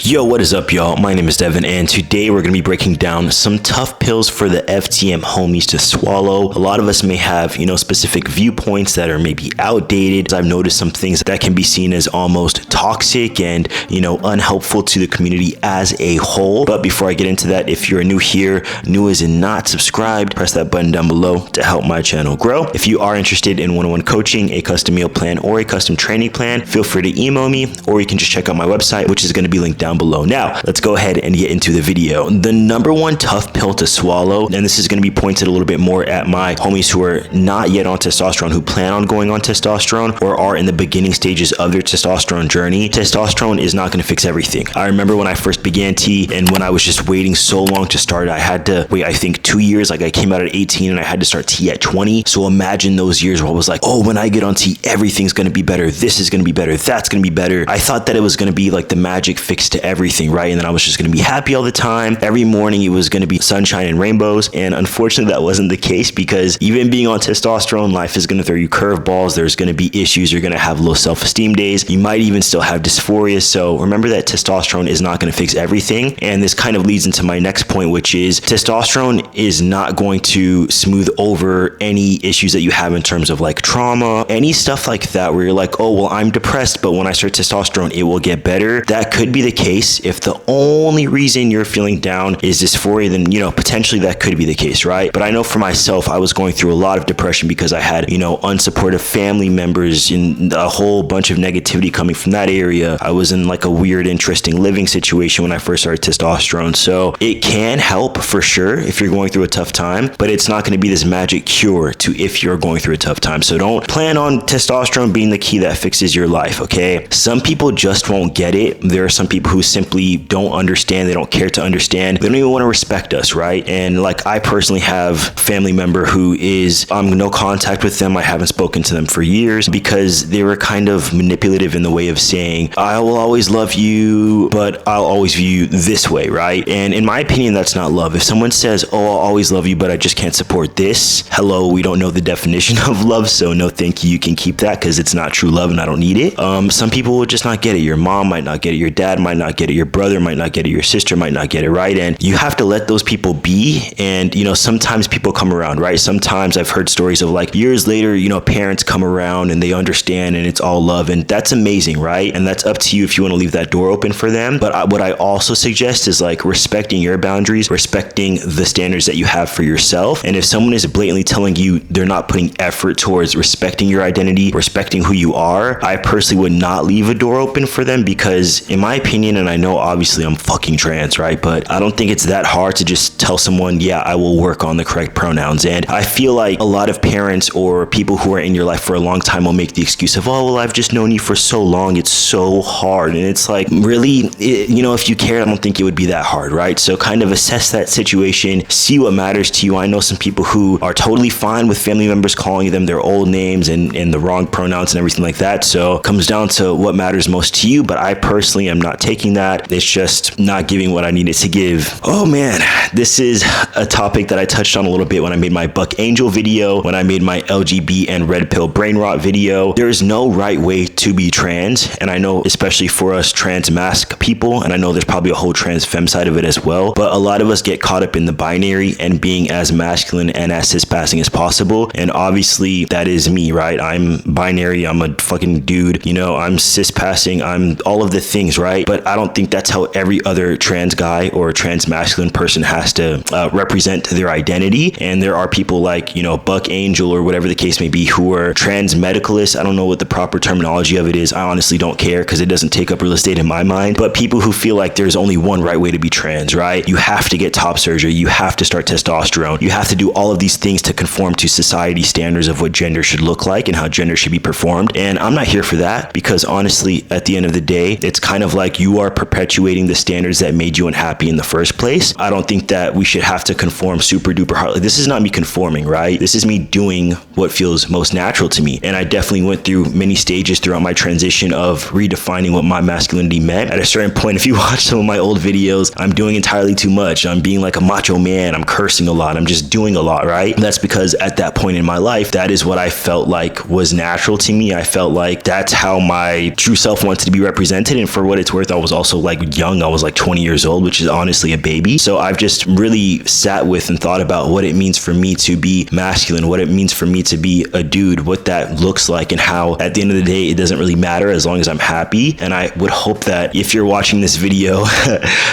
Yo, what is up, y'all? My name is Devin, and today we're going to be breaking down some tough pills for the FTM homies to swallow. A lot of us may have, specific viewpoints that are maybe outdated. I've noticed some things that can be seen as almost toxic and, unhelpful to the community as a whole. But before I get into that, if you're new here, new as in not subscribed, press that button down below to help my channel grow. If you are interested in one-on-one coaching, a custom meal plan, or a custom training plan, feel free to email me, or you can just check out my website, which is going to be linked down below. Now, let's go ahead and get into the video. The number one tough pill to swallow, and this is going to be pointed a little bit more at my homies who are not yet on testosterone, who plan on going on testosterone, or are in the beginning stages of their testosterone journey. Testosterone is not going to fix everything. I remember when I first began T, and when I was just waiting so long to start, I had to wait, I think 2 years. Like, I came out at 18 and I had to start T at 20. So imagine those years where I was like, oh, when I get on T, everything's going to be better. This is going to be better. That's going to be better. I thought that it was going to be like the magic fix to everything, right? And then I was just going to be happy all the time. Every morning it was going to be sunshine and rainbows. And unfortunately, that wasn't the case, because even being on testosterone, life is going to throw you curveballs. There's going to be issues. You're going to have low self-esteem days. You might even still have dysphoria. So remember that testosterone is not going to fix everything. And this kind of leads into my next point, which is testosterone is not going to smooth over any issues that you have in terms of like trauma, any stuff like that, where you're like, oh, well, I'm depressed, but when I start testosterone, it will get better. That could be the case. If the only reason you're feeling down is dysphoria, then, potentially that could be the case, right? But I know for myself, I was going through a lot of depression because I had, unsupportive family members and a whole bunch of negativity coming from that area. I was in like a weird, interesting living situation when I first started testosterone. So it can help for sure if you're going through a tough time, but it's not going to be this magic cure to if you're going through a tough time. So don't plan on testosterone being the key that fixes your life, okay? Some people just won't get it. There are some people who simply don't understand. They don't care to understand. They don't even want to respect us, right? And like, I personally have a family member who is no contact with them. I haven't spoken to them for years because they were kind of manipulative in the way of saying, I will always love you, but I'll always view you this way, right? And in my opinion, that's not love. If someone says, oh, I'll always love you, but I just can't support this, hello, we don't know the definition of love, so no thank you. You can keep that because it's not true love and I don't need it. Some people will just not get it. Your mom might not get it. Your dad might not get it. Your brother might not get it. Your sister might not get it, right? And you have to let those people be. And, sometimes people come around, right? Sometimes I've heard stories of like years later, parents come around and they understand and it's all love, and that's amazing, right? And that's up to you if you want to leave that door open for them. But what I also suggest is like respecting your boundaries, respecting the standards that you have for yourself. And if someone is blatantly telling you they're not putting effort towards respecting your identity, respecting who you are, I personally would not leave a door open for them, because in my opinion, and I know obviously I'm fucking trans, right? But I don't think it's that hard to just tell someone, yeah, I will work on the correct pronouns. And I feel like a lot of parents or people who are in your life for a long time will make the excuse of, oh, well, I've just known you for so long. It's so hard. And it's like, really, if you cared, I don't think it would be that hard, right? So kind of assess that situation, see what matters to you. I know some people who are totally fine with family members calling them their old names and the wrong pronouns and everything like that. So it comes down to what matters most to you. But I personally am not taking that. It's just not giving what I needed to give. Oh man, this is a topic that I touched on a little bit when I made my Buck Angel video, when I made my LGB and red pill brain rot video. There is no right way to be trans. And I know, especially for us trans mask people, and I know there's probably a whole trans femme side of it as well, but a lot of us get caught up in the binary and being as masculine and as cis-passing as possible. And obviously that is me, right? I'm binary. I'm a fucking dude. I'm cis-passing. I'm all of the things, right? But I don't think that's how every other trans guy or trans masculine person has to represent their identity. And there are people like, Buck Angel or whatever the case may be, who are trans medicalists. I don't know what the proper terminology of it is. I honestly don't care, because it doesn't take up real estate in my mind. But people who feel like there's only one right way to be trans, right? You have to get top surgery. You have to start testosterone. You have to do all of these things to conform to society standards of what gender should look like and how gender should be performed. And I'm not here for that, because honestly, at the end of the day, it's kind of like you are perpetuating the standards that made you unhappy in the first place. I don't think that we should have to conform super duper hard. Like, this is not me conforming, right? This is me doing what feels most natural to me. And I definitely went through many stages throughout my transition of redefining what my masculinity meant. At a certain point, if you watch some of my old videos, I'm doing entirely too much. I'm being like a macho man. I'm cursing a lot. I'm just doing a lot, right? And that's because at that point in my life, that is what I felt like was natural to me. I felt like that's how my true self wanted to be represented. And for what it's worth, I was was also like young. I was like 20 years old, which is honestly a baby. So I've just really sat with and thought about what it means for me to be masculine, what it means for me to be a dude, what that looks like, and how at the end of the day, it doesn't really matter as long as I'm happy. And I would hope that if you're watching this video,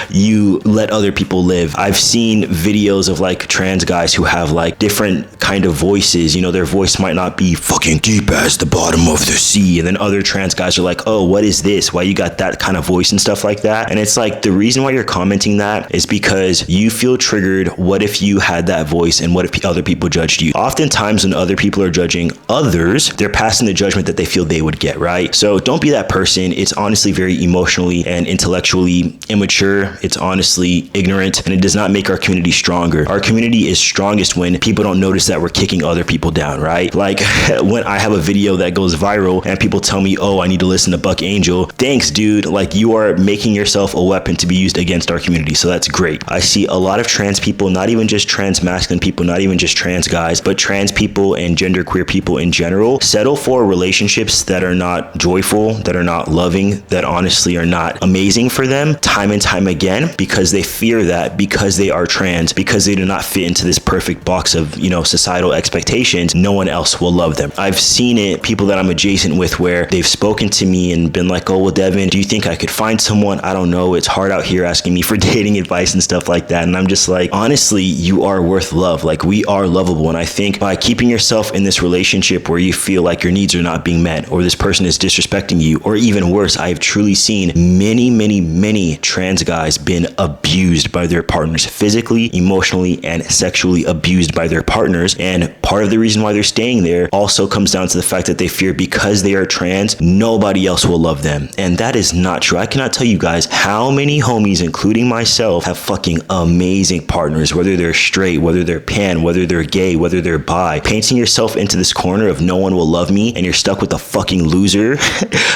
you let other people live. I've seen videos of like trans guys who have like different kind of voices. You know, their voice might not be fucking deep as the bottom of the sea. And then other trans guys are like, oh, what is this? Why you got that kind of voice and stuff like that? And it's like, the reason why you're commenting that is because you feel triggered. What if you had that voice, and what if other people judged you? Oftentimes when other people are judging others, they're passing the judgment that they feel they would get, right? So don't be that person. It's honestly very emotionally and intellectually immature. It's honestly ignorant, and it does not make our community stronger. Our community is strongest when people don't notice that we're kicking other people down, right? Like when I have a video that goes viral and people tell me, oh, I need to listen to Buck Angel. Thanks, dude. Like, you are making yourself a weapon to be used against our community. So that's great. I see a lot of trans people, not even just trans masculine people, not even just trans guys, but trans people and genderqueer people in general settle for relationships that are not joyful, that are not loving, that honestly are not amazing for them time and time again, because they fear that because they are trans, because they do not fit into this perfect box of, you know, societal expectations, no one else will love them. I've seen it, people that I'm adjacent with, where they've spoken to me and been like, oh, well, Devin, do you think I could find someone? I don't know. It's hard out here asking me for dating advice and stuff like that. And I'm just like, honestly, you are worth love. Like, we are lovable. And I think by keeping yourself in this relationship where you feel like your needs are not being met, or this person is disrespecting you, or even worse, I've truly seen many trans guys been abused by their partners, physically, emotionally, and sexually abused by their partners. And part of the reason why they're staying there also comes down to the fact that they fear because they are trans, nobody else will love them. And that is not true. I cannot tell you guys how many homies, including myself, have fucking amazing partners, whether they're straight, whether they're pan, whether they're gay, whether they're bi. Painting yourself into this corner of no one will love me and you're stuck with a fucking loser,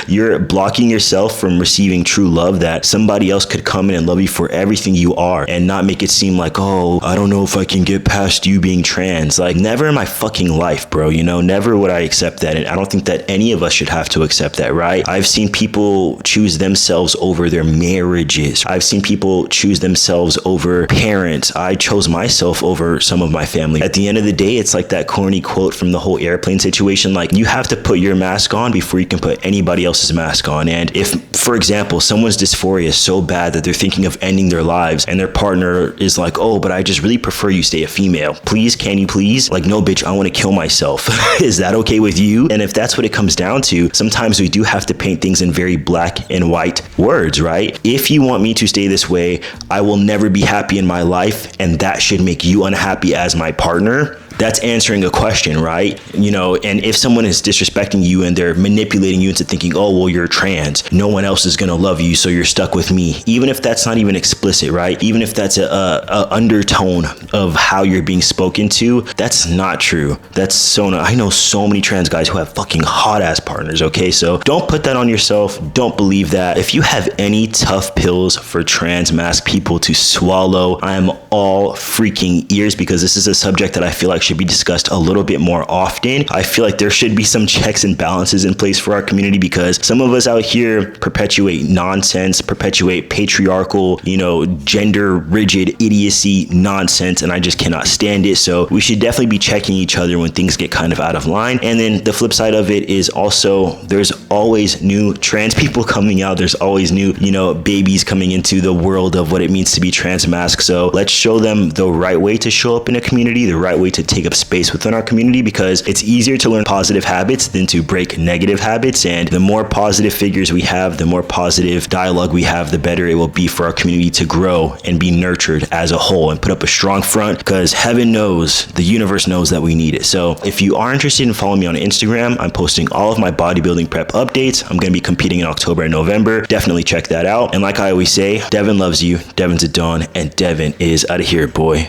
you're blocking yourself from receiving true love, that somebody else could come in and love you for everything you are and not make it seem like, oh, I don't know if I can get past you being trans. Like, never in my fucking life, bro. You know, never would I accept that. And I don't think that any of us should have to accept that, right? I've seen people choose themselves over their marriages. I've seen people choose themselves over parents. I chose myself over some of my family. At the end of the day, it's like that corny quote from the whole airplane situation. Like, you have to put your mask on before you can put anybody else's mask on. And if, for example, someone's dysphoria is so bad that they're thinking of ending their lives and their partner is like, oh, but I just really prefer you stay a female. Please, can you please? Like, no, bitch, I want to kill myself. Is that okay with you? And if that's what it comes down to, sometimes we do have to paint things in very black and white words, right? If you want me to stay this way, I will never be happy in my life, and that should make you unhappy as my partner. That's answering a question, right? You know, and if someone is disrespecting you and they're manipulating you into thinking, oh, well, you're trans, no one else is gonna love you, so you're stuck with me. Even if that's not even explicit, right? Even if that's a undertone of how you're being spoken to, that's not true. That's so not. I know so many trans guys who have fucking hot ass partners, okay? So don't put that on yourself. Don't believe that. If you have any tough pills for trans mask people to swallow, I am all freaking ears, because this is a subject that I feel like should be discussed a little bit more often. I feel like there should be some checks and balances in place for our community, because some of us out here perpetuate nonsense, perpetuate patriarchal, you know, gender rigid idiocy nonsense, and I just cannot stand it. So we should definitely be checking each other when things get kind of out of line. And then the flip side of it is also, there's always new trans people coming out. There's always new, you know, babies coming into the world of what it means to be trans mask. So let's show them the right way to show up in a community, the right way to take up space within our community, because it's easier to learn positive habits than to break negative habits. And the more positive figures we have, the more positive dialogue we have, the better it will be for our community to grow and be nurtured as a whole and put up a strong front, because heaven knows, the universe knows that we need it. So if you are interested in following me on Instagram, I'm posting all of my bodybuilding prep updates. I'm going to be competing in October and November. Definitely check that out. And like I always say, Devin loves you, Devin's a Dawn, and Devin is out of here, boy.